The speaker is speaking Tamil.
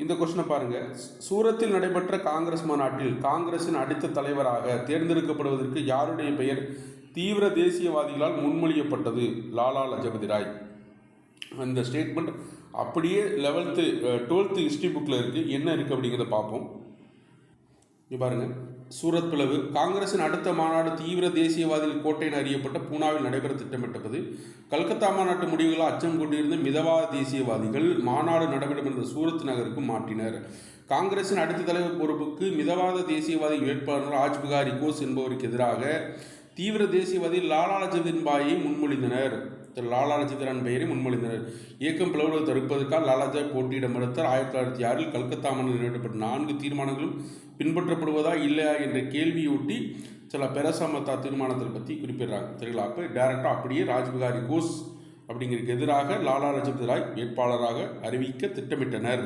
இந்த கொஸ்டினை பாருங்க. சூரத்தில் நடைபெற்ற காங்கிரஸ் மாநாட்டில் காங்கிரசின் அடுத்த தலைவராக தேர்ந்தெடுக்கப்படுவதற்கு யாருடைய பெயர் தீவிர தேசியவாதிகளால் முன்மொழியப்பட்டது? லாலா லஜபதி ராய். அந்த ஸ்டேட்மெண்ட் அப்படியே 12th ஹிஸ்ட்ரி புக்கில் இருக்குது. என்ன இருக்குது அப்படிங்கிறத பார்ப்போம். இங்கே பாருங்கள். சூரத் பிளவு. காங்கிரசின் அடுத்த மாநாடு தீவிர தேசியவாதிகள் கோட்டை என அறியப்பட்ட பூனாவில் நடைபெற திட்டமிட்டது. கல்கத்தா மாநாட்டு முடிவுகளால் அச்சம் கொண்டிருந்த மிதவாத தேசியவாதிகள் மாநாடு நடைபெறும் என்ற சூரத் நகருக்கு மாற்றினர். காங்கிரசின் அடுத்த தலைவர் பொறுப்புக்கு மிதவாத தேசியவாதி வேட்பாளர் ராஜ் பிகாரி கோஸ் என்பவருக்கு எதிராக தீவிர தேசியவாதி லாலா லஜபதி ராயை முன்மொழிந்தனர். லாலா லஜபதி ராய் பெயரை முன்மொழிந்தனர். இயக்கம் பிளவுவதை தடுப்பதற்காக லாலாஜாய் போட்டியிட மறுத்தார். 1906 கல்கத்தா மாநாட்டில் நிறைவேற்றப்பட்ட 4 தீர்மானங்களும் பின்பற்றப்படுவதா இல்லையா என்ற கேள்வியொட்டி சில பெரசமத்தா தீர்மானத்தை பற்றி குறிப்பிடுறாங்க. சரிங்களா? அப்போ டைரக்டாக அப்படியே ராஜ்பிகாரி கோஸ் அப்படிங்கிறதுக்கு எதிராக லாலா லஜபதி ராய் வேட்பாளராக அறிவிக்க திட்டமிட்டனர்.